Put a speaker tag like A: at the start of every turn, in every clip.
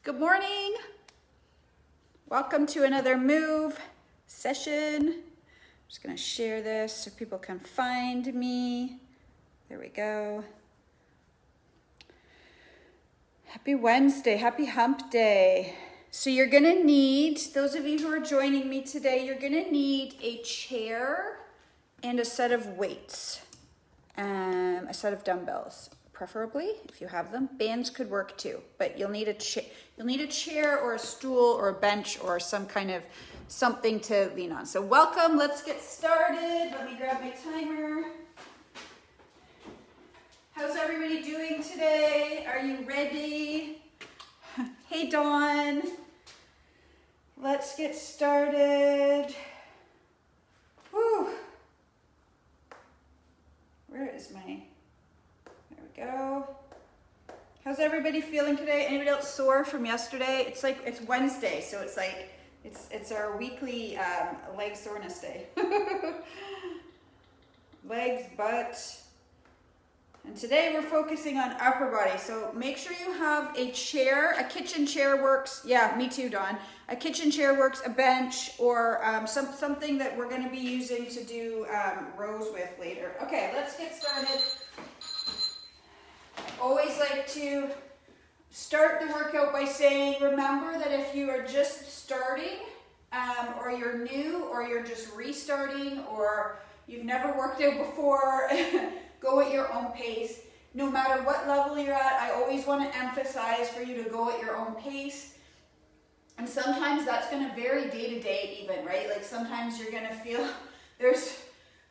A: Good morning. Welcome to another move session. I'm just gonna share this so people can find me. There we go. Happy Wednesday, happy hump day. So you're gonna need, those of you who are joining me today, you're gonna need a chair and a set of weights, a set of dumbbells. Preferably, if you have them. Bands could work too, but you'll need a chair or a stool or a bench or some kind of something to lean on. So welcome, let's get started. Let me grab my timer. How's everybody doing today? Are you ready? Hey Dawn. Let's get started. Whew. Where is my... Go. How's everybody feeling today? Anybody else sore from yesterday? It's Wednesday, so it's our weekly leg soreness day. Legs, butt. And today we're focusing on upper body. So make sure you have a chair. A kitchen chair works. Yeah, me too, Dawn. A kitchen chair works, a bench, or something that we're going to be using to do rows with later. Okay, let's get started. Always like to start the workout by saying, remember that if you are just starting, or you're new, or you're just restarting, or you've never worked out before, go at your own pace. No matter what level you're at, I always want to emphasize for you to go at your own pace. And sometimes that's going to vary day to day even, right? Like sometimes you're going to feel, there's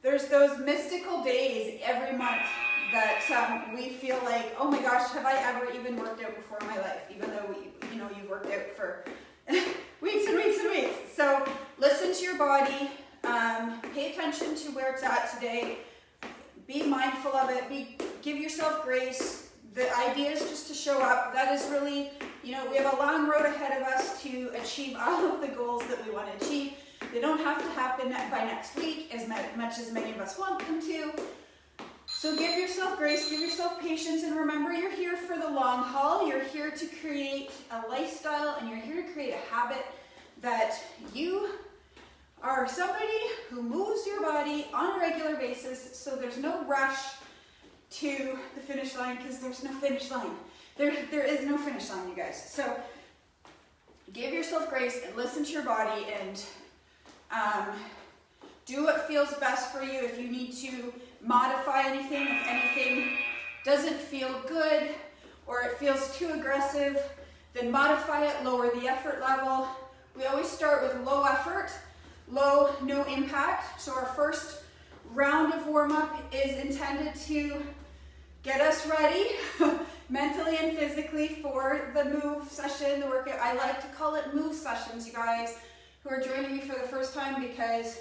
A: those mystical days every month that we feel like, oh my gosh, have I ever even worked out before in my life? Even though you've worked out for weeks and weeks and weeks. So listen to your body, pay attention to where it's at today, be mindful of it, give yourself grace. The idea is just to show up. That is really, we have a long road ahead of us to achieve all of the goals that we want to achieve. They don't have to happen by next week as much as many of us want them to. So give yourself grace, give yourself patience, and remember you're here for the long haul. You're here to create a lifestyle, and you're here to create a habit that you are somebody who moves your body on a regular basis, so there's no rush to the finish line, because there's no finish line. There is no finish line, you guys. So give yourself grace and listen to your body, and do what feels best for you. If you need to modify anything, if anything doesn't feel good or it feels too aggressive, then modify it, lower the effort level. We always start with low effort, low, no impact. So our first round of warm-up is intended to get us ready mentally and physically for the move session, the workout. I like to call it move sessions, you guys who are joining me for the first time, because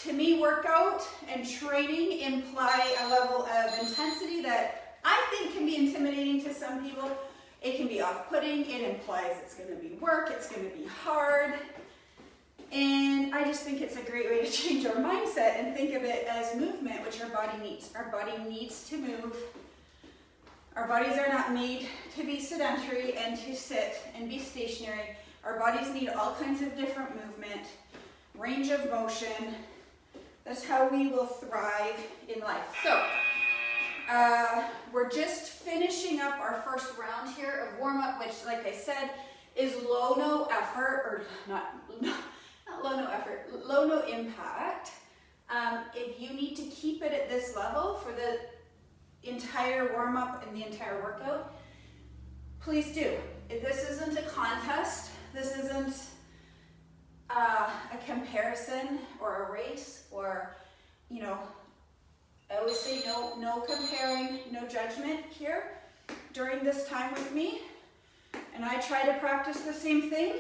A: to me, workout and training imply a level of intensity that I think can be intimidating to some people. It can be off-putting. It implies it's going to be work. It's going to be hard. And I just think it's a great way to change our mindset and think of it as movement, which our body needs. Our body needs to move. Our bodies are not made to be sedentary and to sit and be stationary. Our bodies need all kinds of different movement, range of motion. That's how we will thrive in life. So, we're just finishing up our first round here of warm-up, which, like I said, is low, no effort, or not low, no effort, low, no impact. If you need to keep it at this level for the entire warm-up and the entire workout, please do. If this isn't a contest, this isn't a comparison or a race, or I always say no comparing, no judgment here during this time with me, and I try to practice the same thing.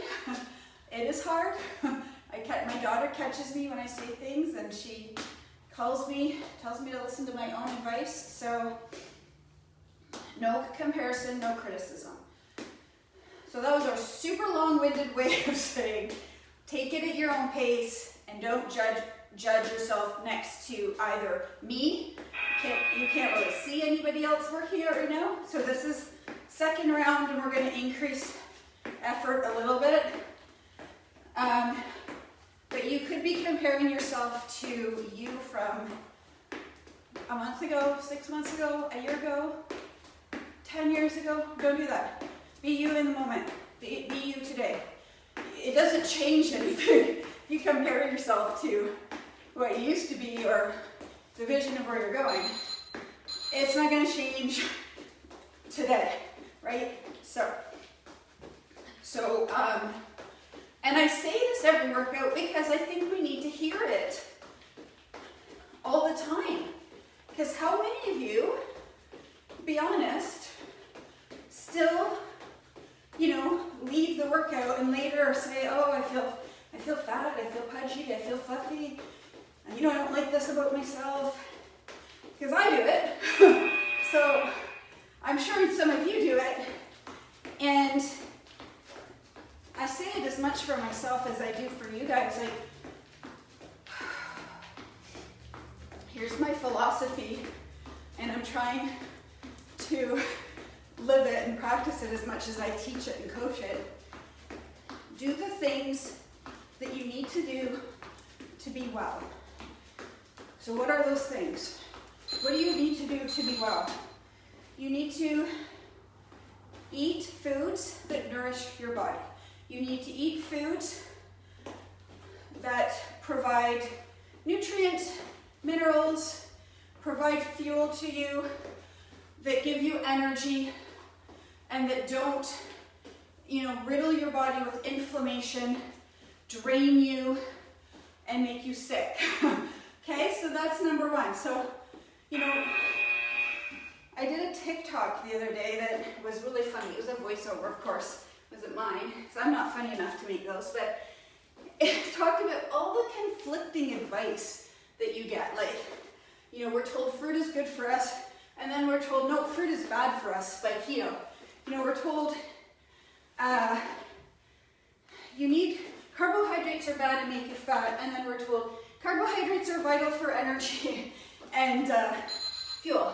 A: It is hard. My daughter catches me when I say things, and she tells me to listen to my own advice. So no comparison, no criticism. So that was a super long-winded way of saying, take it at your own pace and don't judge yourself next to either me. You can't really see anybody else working out right now. So this is second round, and we're going to increase effort a little bit. But you could be comparing yourself to you from a month ago, 6 months ago, a year ago, 10 years ago. Don't do that. Be you in the moment. Be you today. It doesn't change anything. You compare yourself to what you used to be or the vision of where you're going. It's not going to change today, right? So, and I say this every workout because I think we need to hear it all the time. Because how many of you, be honest, still, leave the workout and later say, oh, I feel fat, I feel pudgy, I feel fluffy. I don't like this about myself. Because I do it. So I'm sure some of you do it. And I say it as much for myself as I do for you guys. Here's my philosophy, and I'm trying to live it and practice it as much as I teach it and coach it. Do the things that you need to do to be well. So what are those things? What do you need to do to be well? You need to eat foods that nourish your body. You need to eat foods that provide nutrients, minerals, provide fuel to you, that give you energy, and that don't, riddle your body with inflammation, drain you, and make you sick. Okay, so that's number one. So, I did a TikTok the other day that was really funny. It was a voiceover, of course. It wasn't mine, because I'm not funny enough to make those, but it talked about all the conflicting advice that you get. Like, we're told fruit is good for us, and then we're told, no, fruit is bad for us by keto. We're told carbohydrates are bad and make you fat, and then we're told carbohydrates are vital for energy and fuel.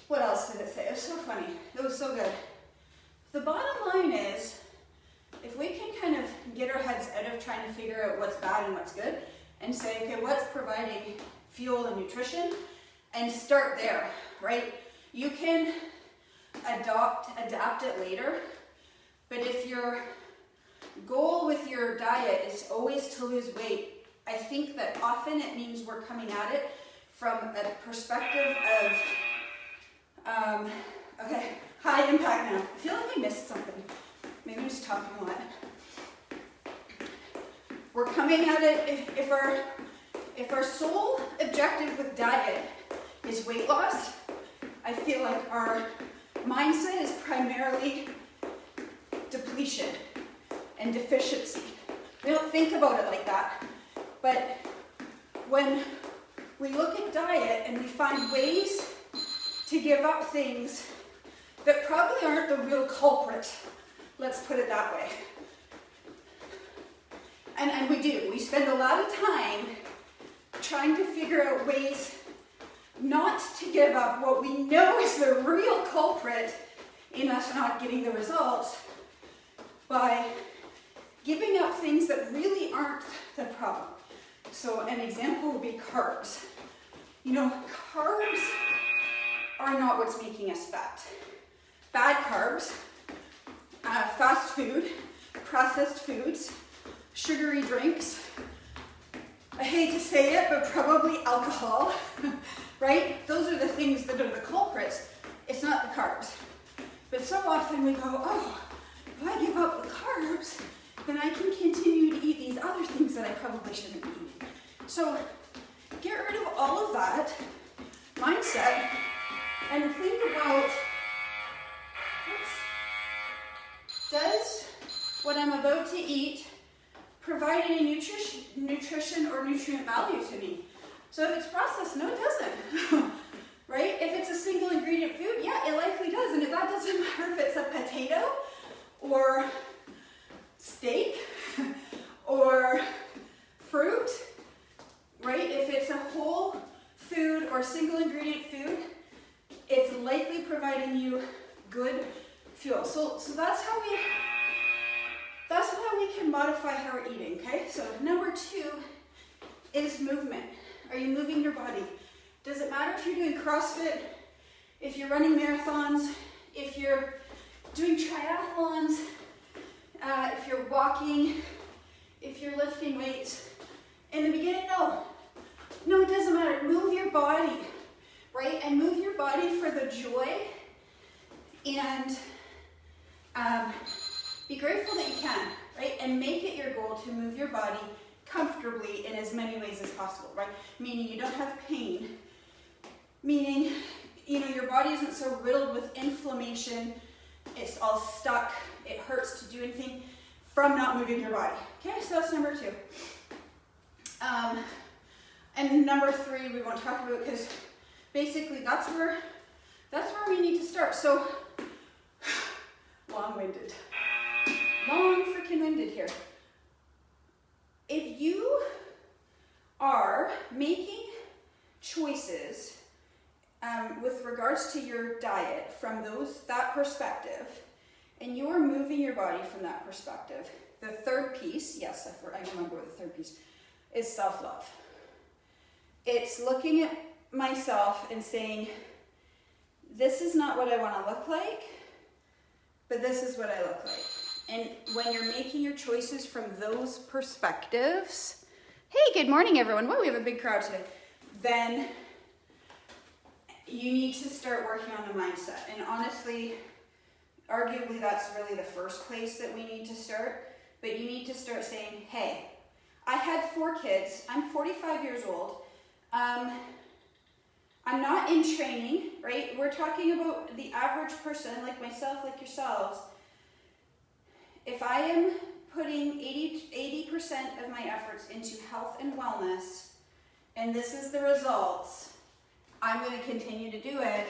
A: What else did it say? It was so funny. It was so good. The bottom line is, if we can kind of get our heads out of trying to figure out what's bad and what's good, and say, okay, what's providing fuel and nutrition, and start there, right? You can adapt it later, but if your goal with your diet is always to lose weight, I think that often it means we're coming at it from a perspective of, okay, high impact now. I feel like I missed something. Maybe I'm just talking a lot. We're coming at it, if our sole objective with diet is weight loss, I feel like our mindset is primarily depletion and deficiency. We don't think about it like that. But when we look at diet and we find ways to give up things that probably aren't the real culprit, let's put it that way. And we do. We spend a lot of time trying to figure out ways not to give up what we know is the real culprit in us not getting the results by giving up things that really aren't the problem. So an example would be carbs. Carbs are not what's making us fat. Bad carbs, fast food, processed foods, sugary drinks, I hate to say it, but probably alcohol, right? Those are the things that are the culprits. It's not the carbs. But so often we go, oh, if I give up the carbs, then I can continue to eat these other things that I probably shouldn't be eating. So get rid of all of that mindset and think about, does what I'm about to eat provide any nutrition or nutrient value to me? So if it's processed, no, it doesn't. Right? If it's a single ingredient food, yeah, it likely does. And if that doesn't matter if it's a potato or steak or fruit, right? If it's a whole food or single ingredient food, it's likely providing you good fuel. So that's how we can modify how we're eating, okay? So number 2 is movement. Are you moving your body? Does it matter if you're doing CrossFit, if you're running marathons, if you're doing triathlons, if you're walking, if you're lifting weights? In the beginning, no, it doesn't matter. Move your body, right? And move your body for the joy, and be grateful that you can, right? And make it your goal to move your body comfortably in as many ways as possible, right? Meaning you don't have pain, meaning, your body isn't so riddled with inflammation, it's all stuck, it hurts to do anything from not moving your body. Okay, so that's number 2. And number 3 we won't talk about, because basically that's where we need to start. So long freaking winded here. If you are making choices with regards to your diet from that perspective, and you are moving your body from that perspective, the third piece, yes, I remember what the third piece is, self-love. It's looking at myself and saying, this is not what I want to look like, but this is what I look like. And when you're making your choices from those perspectives, hey, good morning everyone. Whoa, we have a big crowd today. Then you need to start working on the mindset. And honestly, arguably that's really the first place that we need to start. But you need to start saying, hey, I had 4 kids. I'm 45 years old. I'm not in training, right? We're talking about the average person, like myself, like yourselves. If I am putting 80% of my efforts into health and wellness, and this is the results, I'm going to continue to do it,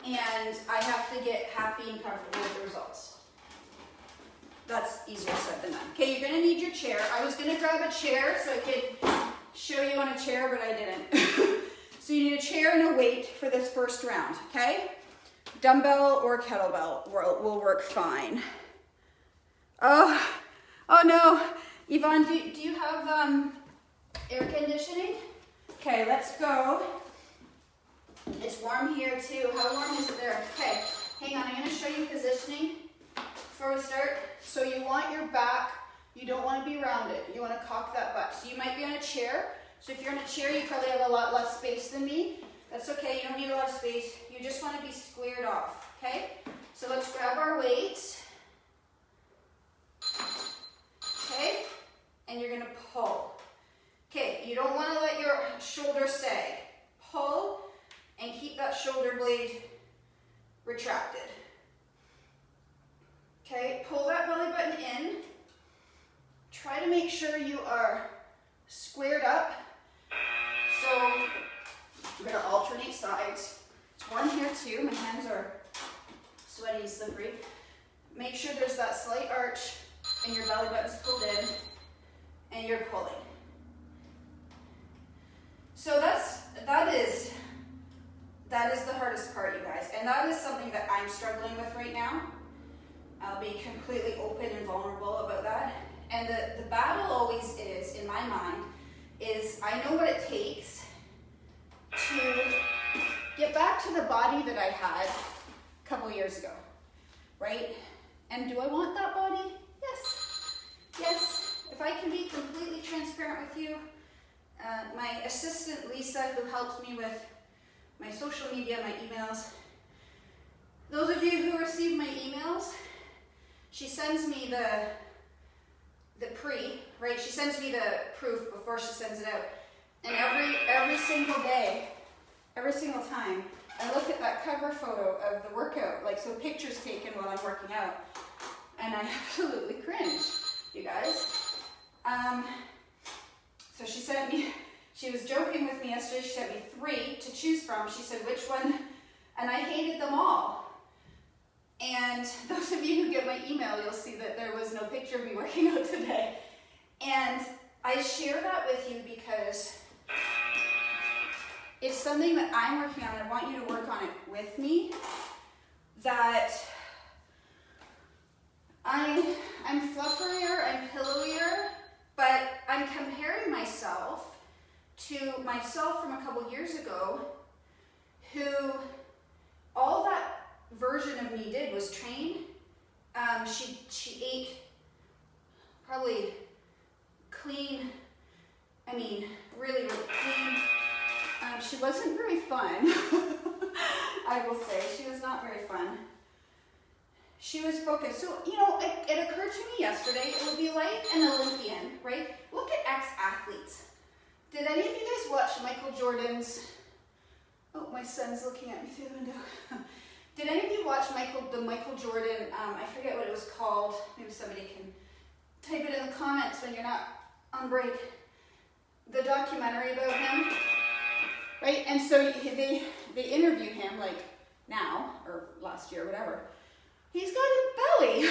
A: and I have to get happy and comfortable with the results. That's easier said than done. Okay, you're going to need your chair. I was going to grab a chair so I could show you on a chair, but I didn't. So you need a chair and a weight for this first round, okay? Dumbbell or kettlebell will work fine. Oh no. Yvonne, do you have air conditioning? Okay, let's go. It's warm here too. How warm is it there? Okay, hang on. I'm going to show you positioning before we start. So you want your back, you don't want to be rounded. You want to cock that butt. So you might be on a chair. So if you're in a chair, you probably have a lot less space than me. That's okay. You don't need a lot of space. You just want to be squared off. Okay? So let's grab our weights. Okay? And you're going to pull. Okay, you don't want to let your shoulder sag. Pull and keep that shoulder blade retracted. Okay, pull that belly button in. Try to make sure you are squared up. So we're going to alternate sides. It's warm here too. My hands are sweaty and slippery. Make sure there's that slight arch and your belly button's pulled in and you're pulling. So that is the hardest part, you guys. And that is something that I'm struggling with right now. I'll be completely open and vulnerable about that. And the battle always is, in my mind, is I know what it takes to get back to the body that I had a couple years ago, right? And do I want that body? Yes. Yes. If I can be completely transparent with you, my assistant Lisa, who helps me with my social media, my emails, those of you who receive my emails, she sends me the pre, right? She sends me the proof before she sends it out. And every single day, every single time, I look at that cover photo of the workout, like so pictures taken while I'm working out, and I absolutely cringe, you guys. So she was joking with me yesterday. She sent me 3 to choose from. She said, which one? And I hated them all. And those of you who get my email, you'll see that there was no picture of me working out today. And I share that with you because it's something that I'm working on. I want you to work on it with me. that I'm fluffier, I'm pillowier, but I'm comparing myself to myself from a couple years ago, who all that version of me did was train. She ate probably clean, really, really clean. She wasn't very fun. I will say, she was not very fun. She was focused. So, it occurred to me yesterday, it would be like an Olympian, right? Look at ex-athletes. Did any of you guys watch Michael Jordan's, oh, my son's looking at me through the window. Did any of you watch the Michael Jordan, I forget what it was called, maybe somebody can type it in the comments when you're not on break, the documentary about him, right? And so they interview him like now, or last year, whatever. He's got a belly,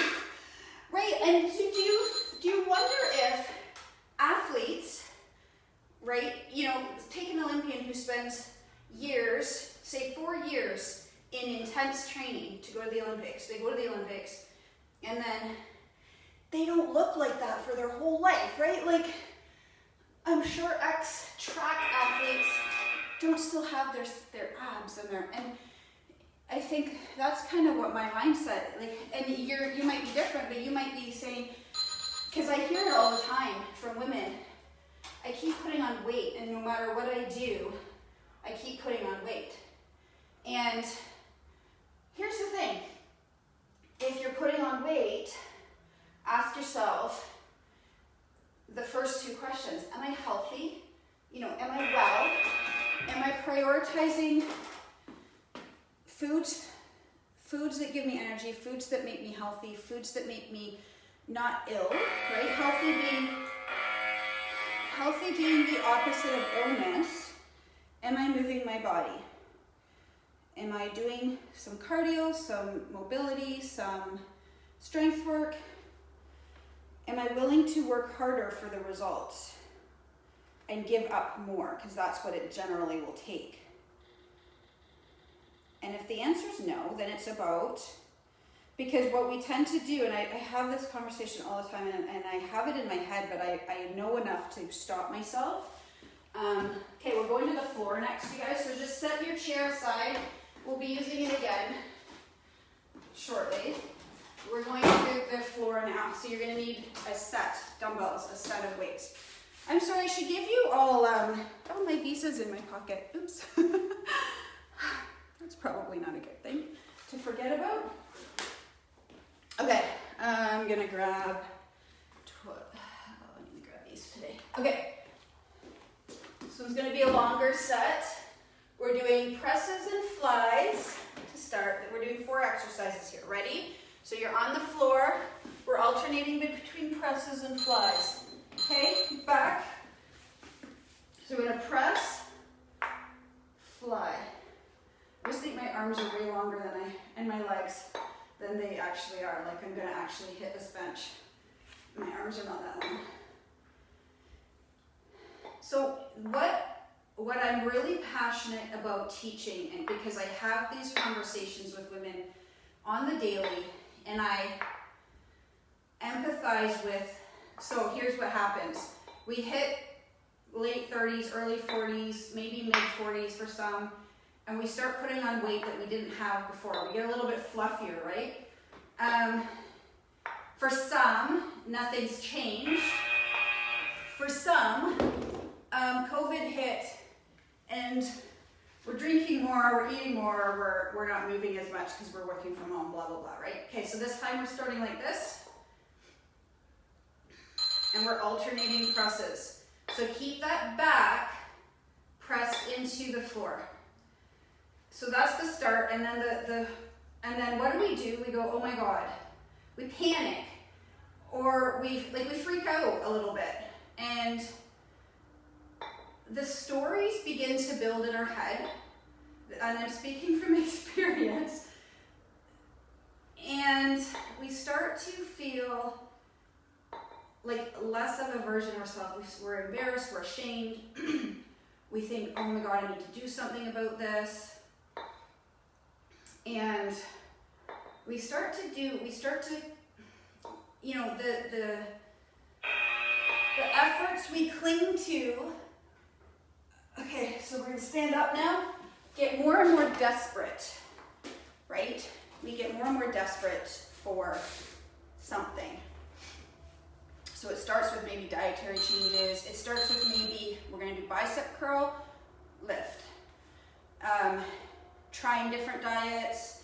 A: right? And so do you wonder if athletes, right, take an Olympian who spends years, say 4 years, in intense training to go to the Olympics. They go to the Olympics, and then they don't look like that for their whole life, right? Like, I'm sure ex-track athletes don't still have their abs and I think that's kind of what my mindset, like, and you might be different, but you might be saying, because I hear it all the time from women, I keep putting on weight, and no matter what I do, I keep putting on weight. And here's the thing, if you're putting on weight, ask yourself the first 2 questions. Am I healthy? Am I well? Am I prioritizing foods that give me energy, foods that make me healthy, foods that make me not ill, right? Healthy being the opposite of illness. Am I moving my body? Am I doing some cardio, some mobility, some strength work? Am I willing to work harder for the results and give up more? Because that's what it generally will take. And if the answer is no, then it's about, because what we tend to do, and I have this conversation all the time, and I have it in my head, but I know enough to stop myself. Okay, we're going to the floor next, you guys, so just set your chair aside. We'll be using it again shortly. We're going to the floor now, so you're going to need a set, dumbbells, a set of weights. I'm sorry, I should give you all, oh, my visa's in my pocket. Oops. That's probably not a good thing to forget about. Okay, I'm going to grab, I need to grab these today. Okay, this one's going to be a longer set. We're doing presses and flies to start. We're doing 4 exercises here. Ready? So you're on the floor. We're alternating between presses and flies. Okay, back. So we're going to press, fly. I just think my arms are way longer and my legs than they actually are. Like, I'm going to actually hit this bench. My arms are not that long. So what I'm really passionate about teaching, and because I have these conversations with women on the daily, and I empathize with, so here's what happens. We hit late 30s, early 40s, maybe mid 40s for some, and we start putting on weight that we didn't have before. We get a little bit fluffier, right? For some, nothing's changed. For some, COVID hit, and we're drinking more, we're eating more, we're not moving as much because we're working from home, blah, blah, blah, right? Okay, so this time we're starting like this, and we're alternating presses. So keep that back pressed into the floor. So that's the start, and then and then what do? We go, oh my God. We panic, or we freak out a little bit, and the stories begin to build in our head, and I'm speaking from experience, and we start to feel like less of a version of ourselves. We're embarrassed, we're ashamed, we think, oh my God, I need to do something about this, and we start to, you know, the efforts we cling to. Okay, so we're gonna stand up now, get more and more desperate, right? We get more and more desperate for something. So it starts with maybe dietary changes. It starts with maybe we're gonna do bicep curl, lift. Trying different diets.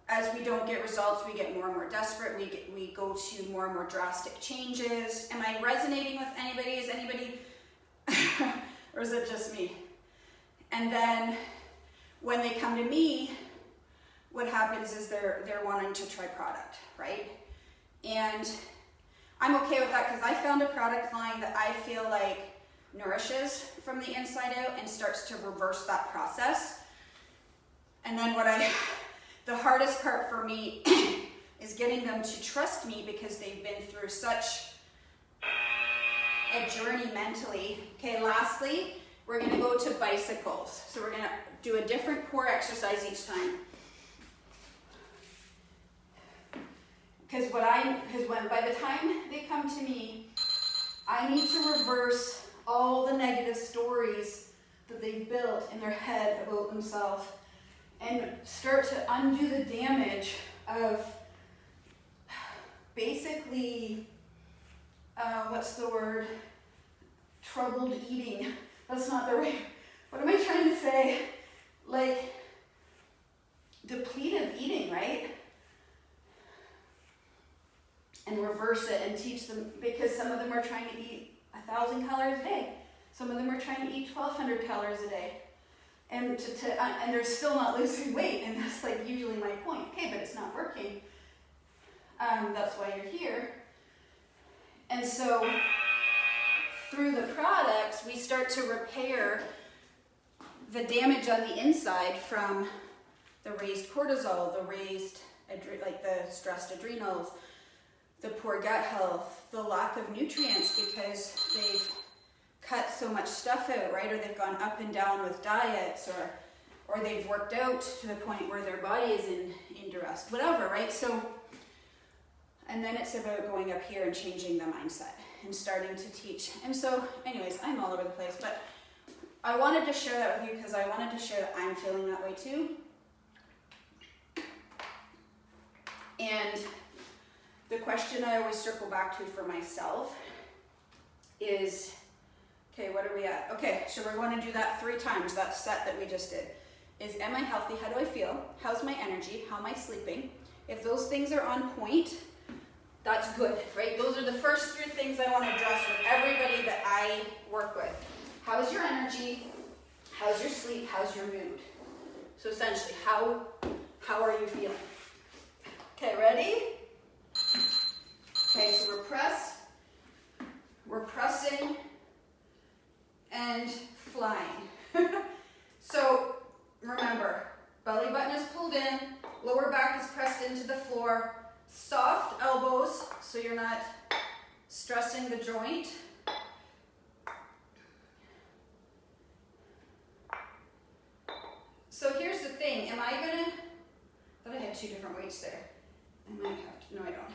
A: As we don't get results, we get more and more desperate. We go to more and more drastic changes. Am I resonating with anybody? Is anybody, or is it just me? And then when they come to me, what happens is they're wanting to try product, right? And I'm okay with that because I found a product line that I feel like nourishes from the inside out and starts to reverse that process. And then the hardest part for me is getting them to trust me because they've been through such a journey mentally. Okay, lastly, we're gonna go to bicycles. So we're gonna do a different core exercise each time. Because by the time they come to me, I need to reverse all the negative stories that they've built in their head about themselves and start to undo the damage of basically, what's the word? Troubled eating. That's not the right, what am I trying to say? Like, depletive eating, right? And reverse it and teach them, because some of them are trying to eat 1,000 calories a day. Some of them are trying to eat 1,200 calories a day. And and they're still not losing weight, and that's like usually my point. Okay, but it's not working. That's why you're here. And so through the products, we start to repair the damage on the inside from the raised cortisol, the raised, like the stressed adrenals, the poor gut health, the lack of nutrients because they've cut so much stuff out, right? Or they've gone up and down with diets, or they've worked out to the point where their body is in duress, whatever, right? So, and then it's about going up here and changing the mindset and starting to teach. And so, anyways, I'm all over the place, but I wanted to share that with you because I wanted to share that I'm feeling that way too. And the question I always circle back to for myself is, okay, what are we at? Okay, so we're going to do that 3 times, that set that we just did. Is, am I healthy? How do I feel? How's my energy? How am I sleeping? If those things are on point, that's good, right? Those are the first 3 things I want to address with everybody that I work with. How's your energy? How's your sleep? How's your mood? So essentially, how are you feeling? Okay, ready? Okay, so we're pressing and flying. So remember, belly button is pulled in, lower back is pressed into the floor, soft elbows so you're not stressing the joint. So here's the thing, I thought I had 2 different weights there. I might have to, no I don't.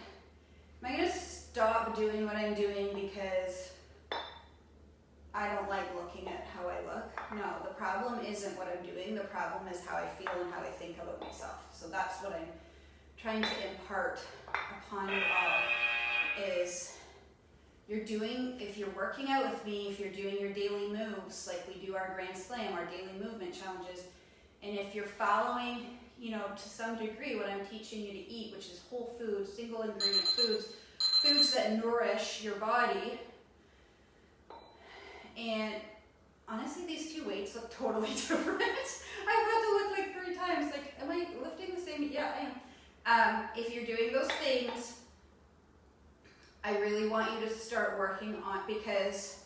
A: Am I gonna stop doing what I'm doing because I don't like looking at how I look? No, the problem isn't what I'm doing. The problem is how I feel and how I think about myself. So that's what I'm trying to impart upon you all is if you're working out with me, if you're doing your daily moves, like we do our Grand Slam, our daily movement challenges, and if you're following, to some degree what I'm teaching you to eat, which is whole foods, single ingredient foods that nourish your body. And honestly, these 2 weights look totally different. I've had to look like 3 times. Like, am I lifting the same? Yeah, I am. If you're doing those things, I really want you to start working on, because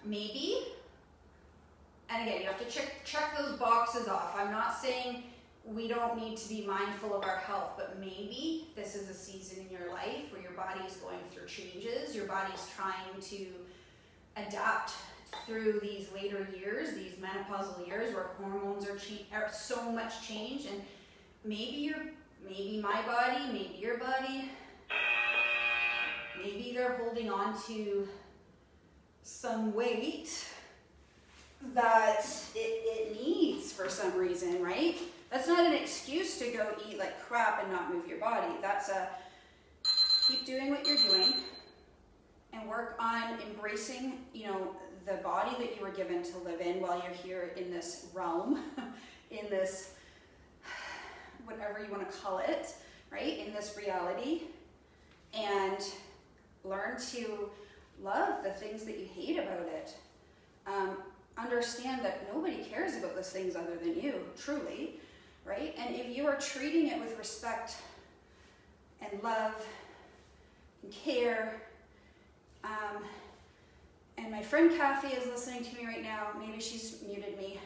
A: maybe, and again, you have to check those boxes off. I'm not saying we don't need to be mindful of our health, but maybe this is a season in your life where your body is going through changes. Your body's trying to adapt through these later years, these menopausal years where hormones are so much change, and maybe maybe my body, maybe your body, maybe they're holding on to some weight that it needs for some reason, right? That's not an excuse to go eat like crap and not move your body. That's a keep doing what you're doing and work on embracing, you know, the body that you were given to live in while you're here in this realm, in this, whatever you want to call it, right? In this reality, and learn to love the things that you hate about it. Understand that nobody cares about those things other than you, truly, right? And if you are treating it with respect and love and care, and my friend Kathy is listening to me right now, maybe she's muted me,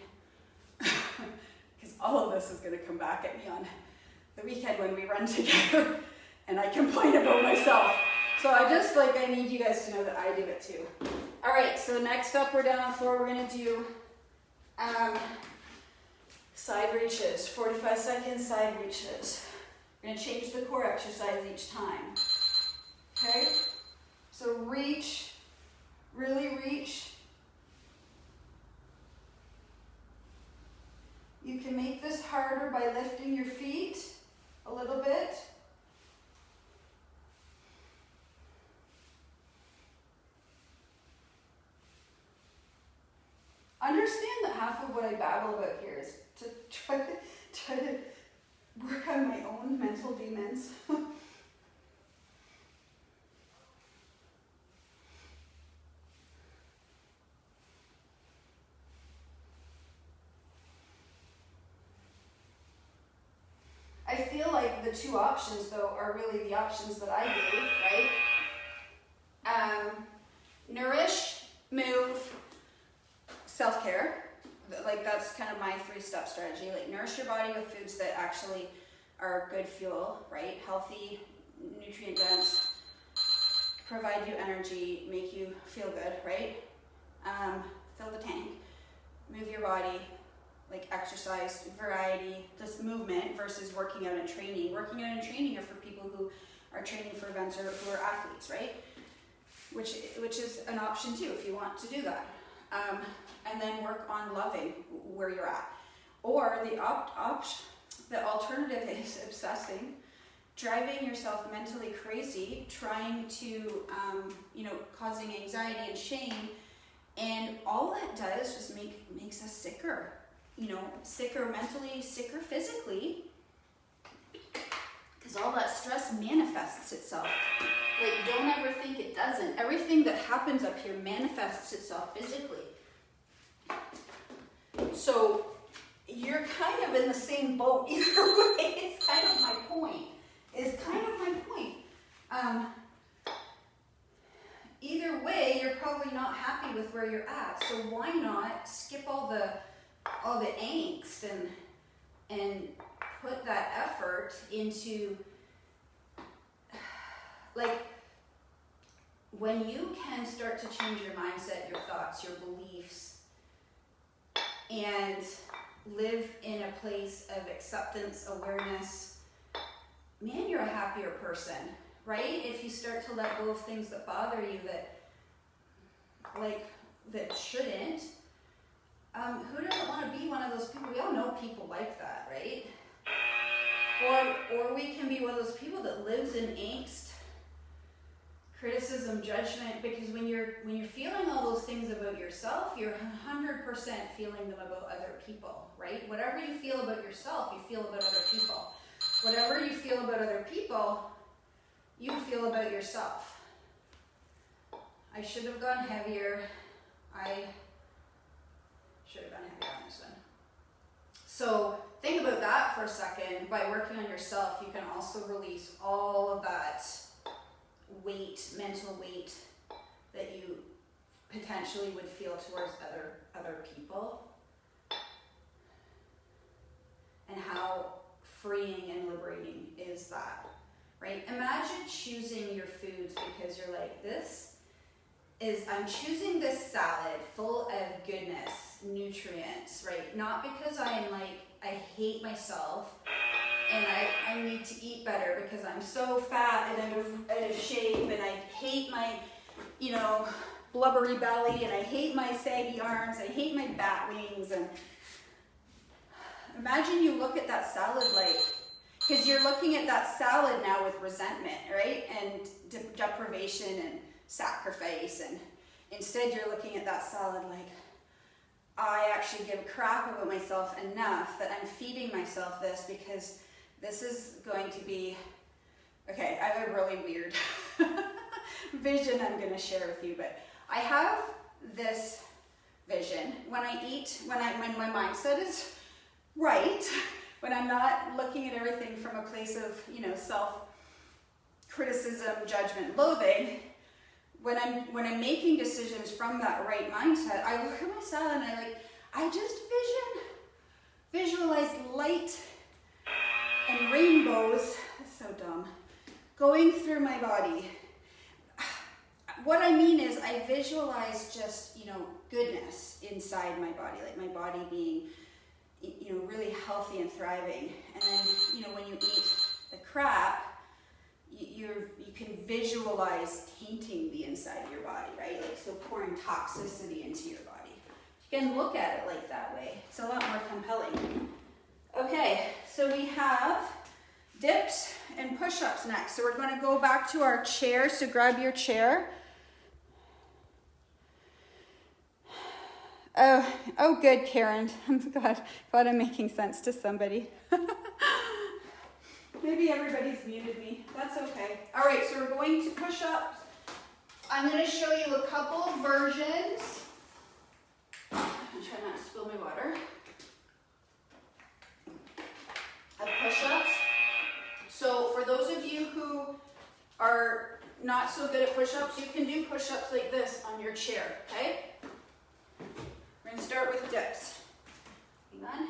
A: because all of this is going to come back at me on the weekend when we run together, and I complain about myself. So I need you guys to know that I do it too. All right, so next up, we're down on the floor. We're gonna do side reaches, 45 seconds side reaches. We're gonna change the core exercise each time, okay? So reach, really reach. You can make this harder by lifting your feet a little bit. Understand that half of what I babble about here is to try to work on my own mental demons. I feel like the two options, though, are really the options that I gave, right? Nourish, move, self-care. Like, that's kind of my 3-step strategy. Like, nourish your body with foods that actually are good fuel, right? Healthy, nutrient dense, provide you energy, make you feel good, right? Fill the tank. Move your body, like exercise, variety, just movement versus working out and training. Working out and training are for people who are training for events or who are athletes, right? Which is an option too if you want to do that. And then work on loving where you're at. Or the alternative is obsessing, driving yourself mentally crazy, trying to, causing anxiety and shame. And all that does just makes us sicker, sicker mentally, sicker physically, because all that stress manifests itself. Like, don't ever think it doesn't. Everything that happens up here manifests itself physically. So you're kind of in the same boat either way. It's kind of my point. Either way, you're probably not happy with where you're at. So why not skip all the angst and put that effort into, like, when you can start to change your mindset, your thoughts, your beliefs, and live in a place of acceptance, awareness, man, you're a happier person, right? If you start to let go of things that bother you, that shouldn't. Who doesn't want to be one of those people? We all know people like that, right? Or we can be one of those people that lives in angst, criticism, judgment, because when you're feeling all those things about yourself, you're 100% feeling them about other people, right? Whatever you feel about yourself, you feel about other people. Whatever you feel about other people, you feel about yourself. I should have gone heavier. I should have gone heavier on this one. So think about that for a second. By working on yourself, you can also release all of that weight, mental weight, that you potentially would feel towards other people. And how freeing and liberating is that, right? Imagine choosing your foods because you're like, I'm choosing this salad full of goodness, nutrients, right? Not because I hate myself and I need to eat better because I'm so fat and out of shape, and I hate my, you know, blubbery belly, and I hate my saggy arms, I hate my bat wings. And imagine you look at that salad like, because you're looking at that salad now with resentment, right? And deprivation and sacrifice, and instead you're looking at that salad like, I actually give a crap about myself enough that I'm feeding myself this, because this is going to be, okay, I have a really weird vision I'm going to share with you, but I have this vision when I eat, when my mindset is right, when I'm not looking at everything from a place of, you know, self-criticism, judgment, loathing. When I'm making decisions from that right mindset, I look at my salad and I just visualize light and rainbows, that's so dumb, going through my body. What I mean is I visualize just, you know, goodness inside my body, like my body being, you know, really healthy and thriving. And then, you know, when you eat the crap, you can visualize tainting the inside of your body, right? Like, so pouring toxicity into your body. You can look at it like that way. It's a lot more compelling. Okay, so we have dips and push-ups next. So we're going to go back to our chair. So grab your chair. Oh, good, Karen. I'm glad I'm making sense to somebody. Maybe everybody's muted me. That's okay. All right, so we're going to push-ups. I'm going to show you a couple of versions. I'm trying not to spill my water. Of push-ups. So for those of you who are not so good at push-ups, you can do push-ups like this on your chair, okay? We're going to start with dips. Hang on.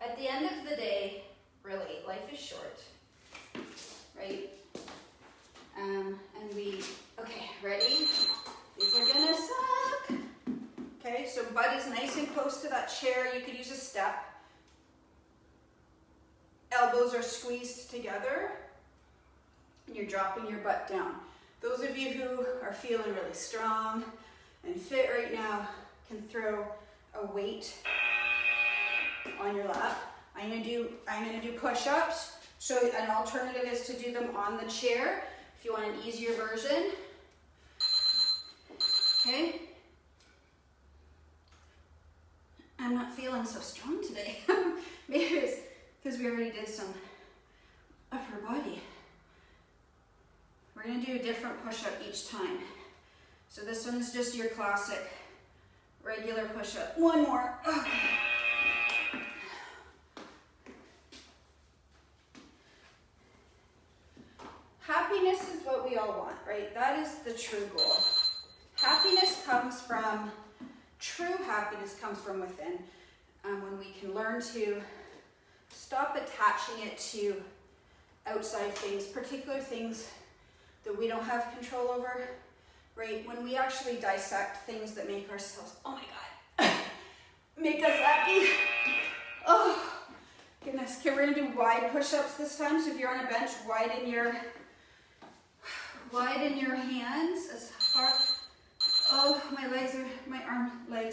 A: At the end of the day, really, life is short, right? Okay, ready? These are gonna suck. Okay, so butt is nice and close to that chair. You could use a step. Elbows are squeezed together, and you're dropping your butt down. Those of you who are feeling really strong and fit right now can throw a weight on your lap. I'm gonna do push-ups. So an alternative is to do them on the chair if you want an easier version. Okay. I'm not feeling so strong today. Maybe it's because we already did some upper body. We're gonna do a different push-up each time. So this one's just your classic regular push-up. One more. Okay. Happiness is what we all want, right? That is the true goal. True happiness comes from within. When we can learn to stop attaching it to outside things, particular things that we don't have control over, right? When we actually dissect things that make ourselves, oh my God, make us happy. Oh, goodness. Okay, we're gonna do wide push-ups this time. So if you're on a bench, widen your hands as far. Oh, my legs.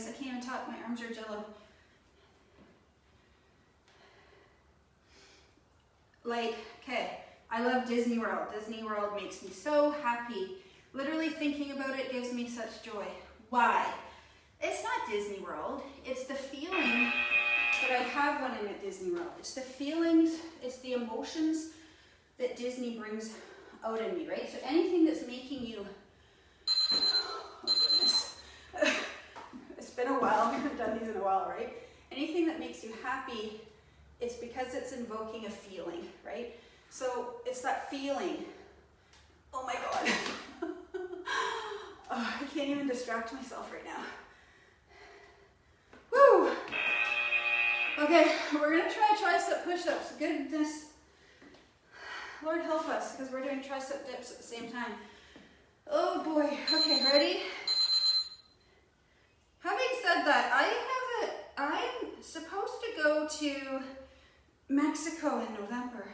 A: I can't even talk. My arms are jello. Like, okay, I love Disney World. Disney World makes me so happy. Literally thinking about it gives me such joy. Why? It's not Disney World. It's the feeling that I have when I'm at Disney World. It's the feelings, it's the emotions that Disney brings out in me, right? So anything that's making you, oh goodness, it's been a while, we haven't done these in a while, right? Anything that makes you happy, it's because it's invoking a feeling, right? So it's that feeling. Oh my God. Oh, I can't even distract myself right now. Woo! Okay, we're gonna try tricep push-ups. Goodness. Lord help us, because we're doing tricep dips at the same time. Oh boy. Okay, ready? Having said that, I'm supposed to go to Mexico in November,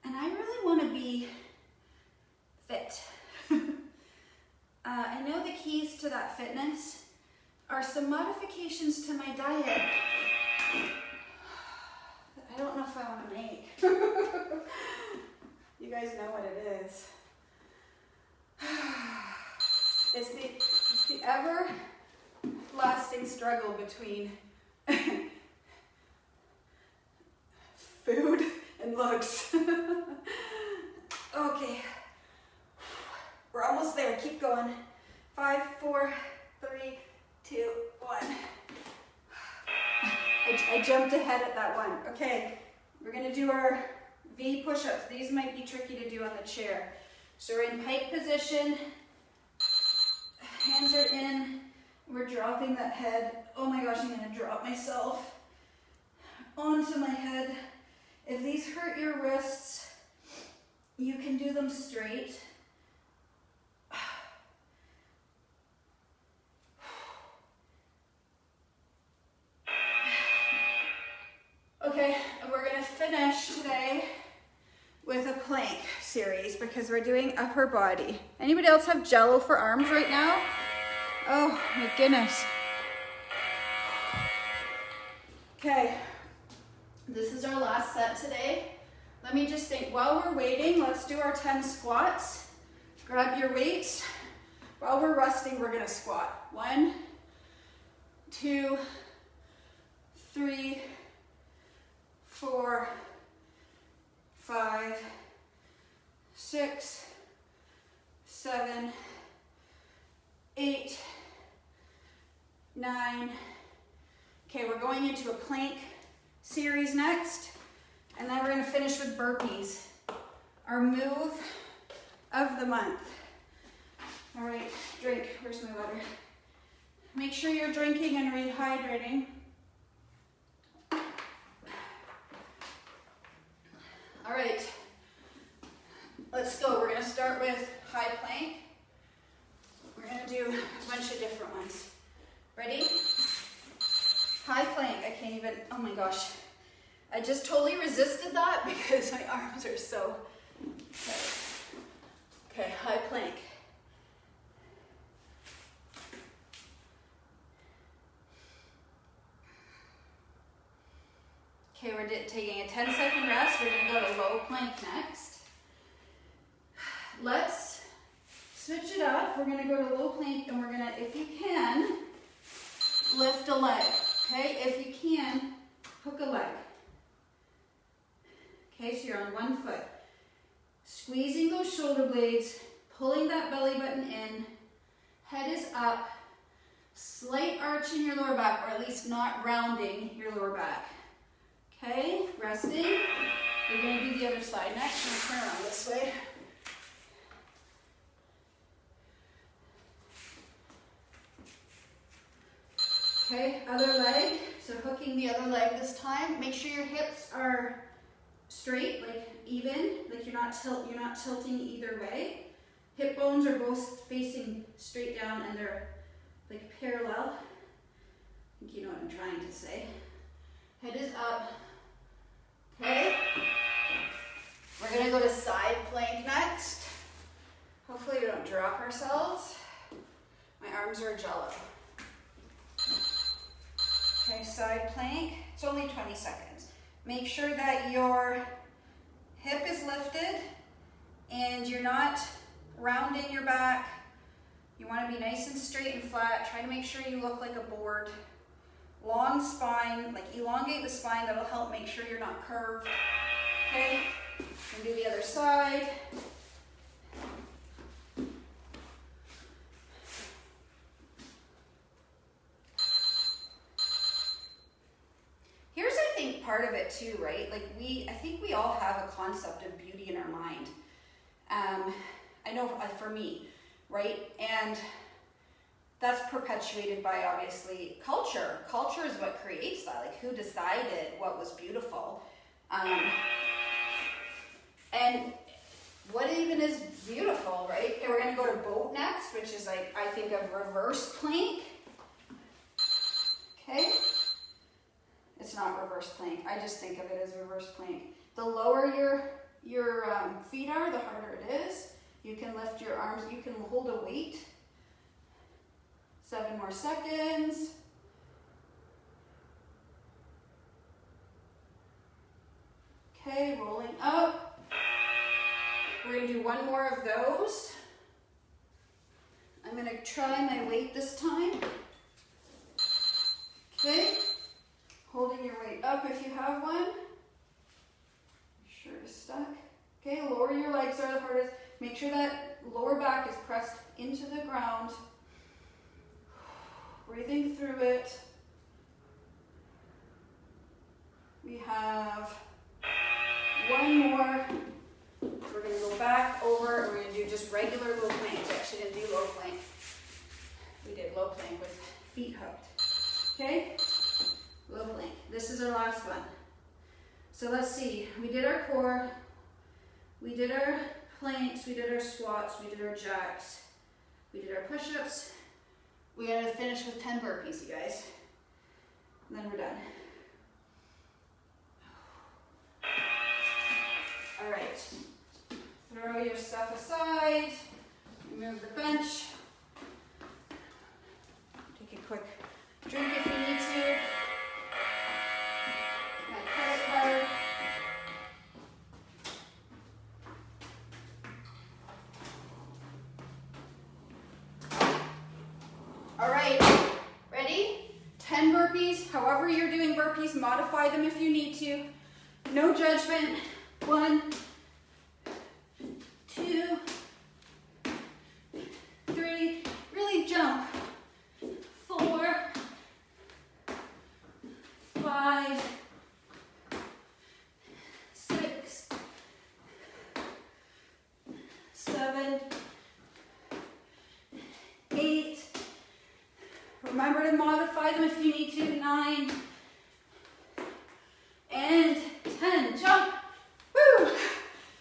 A: and I really want to be fit. I know the keys to that fitness are some modifications to my diet. I don't know if I want to make. You guys know what it is. It's the ever-lasting struggle between food and looks. Okay. We're almost there. Keep going. 5, 4, 3, 2, 1. I jumped ahead at that one. Okay, we're gonna do our V push-ups. These might be tricky to do on the chair. So we're in pike position. Hands are in. We're dropping that head. Oh my gosh, I'm gonna drop myself onto my head. If these hurt your wrists, you can do them straight. Okay, we're gonna finish today with a plank series because we're doing upper body. Anybody else have Jello for arms right now? Oh my goodness. Okay, this is our last set today. Let me just think, while we're waiting, let's do our 10 squats. Grab your weights. While we're resting, we're gonna squat. 1, 2, 3, 4, 5, 6, 7, 8, 9. Okay, we're going into a plank series next, and then we're going to finish with burpees, our move of the month. All right, drink. Where's my water? Make sure you're drinking and rehydrating. All right, let's go. We're gonna start with high plank. We're gonna do a bunch of different ones. Ready? High plank. I can't even, oh my gosh. I just totally resisted that because my arms are so tight. Okay, high plank. Okay, we're taking a 10-second rest. We're gonna go to low plank next. Let's switch it up. We're gonna go to low plank and we're gonna, if you can, lift a leg. Okay, if you can, hook a leg. Okay, so you're on one foot. Squeezing those shoulder blades, pulling that belly button in, head is up, slight arch in your lower back, or at least not rounding your lower back. Okay, resting. We're going to do the other side next. I'm going to turn around this way. Okay, other leg. So hooking the other leg this time. Make sure your hips are straight, like even, like you're not tilting either way. Hip bones are both facing straight down and they're like parallel. I think you know what I'm trying to say. Head is up. Okay, we're gonna go to side plank next. Hopefully we don't drop ourselves. My arms are jello. Okay, side plank, it's only 20 seconds. Make sure that your hip is lifted and you're not rounding your back. You wanna be nice and straight and flat. Try to make sure you look like a board. Long spine, like elongate the spine, that'll help make sure you're not curved. Okay, and do the other side. Here's, I think, part of it too, right? Like I think we all have a concept of beauty in our mind. I know for me, right? And that's perpetuated by, obviously, culture. Culture is what creates that. Like, who decided what was beautiful? And what even is beautiful, right? Okay, we're gonna go to boat next, which is like, I think of reverse plank. Okay, it's not reverse plank. I just think of it as reverse plank. The lower your feet are, the harder it is. You can lift your arms, you can hold a weight. 7 more seconds. Okay, rolling up. We're gonna do 1 more of those. I'm gonna try my weight this time. Okay, holding your weight up if you have one. Shirt is stuck. Okay, lower your legs are the hardest. Make sure that lower back is pressed into the ground. Breathing through it. We have 1 more. We're going to go back over, and we're going to do just regular low plank. We actually didn't do low plank. We did low plank with feet hooked. Okay? Low plank. This is our last one. So let's see. We did our core. We did our planks. We did our squats. We did our jacks. We did our push-ups. We got to finish with 10 burpees, you guys. And then we're done. All right. Throw your stuff aside. Remove the bench. Take a quick drink if you need to. My credit card. All right, ready? 10 burpees. However you're doing burpees, modify them if you need to. No judgment. 1, 2, 3, really jump. 4, 5, 6, 7, 8. Remember to modify them if you need to. 9 and 10. Jump. Woo!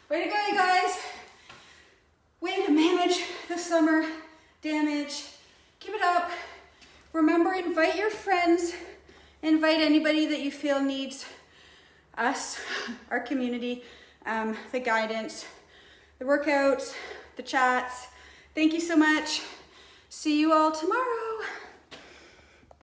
A: Way to go, you guys. Way to manage the summer damage. Keep it up. Remember, invite your friends. Invite anybody that you feel needs us, our community, the guidance, the workouts, the chats. Thank you so much. See you all tomorrow.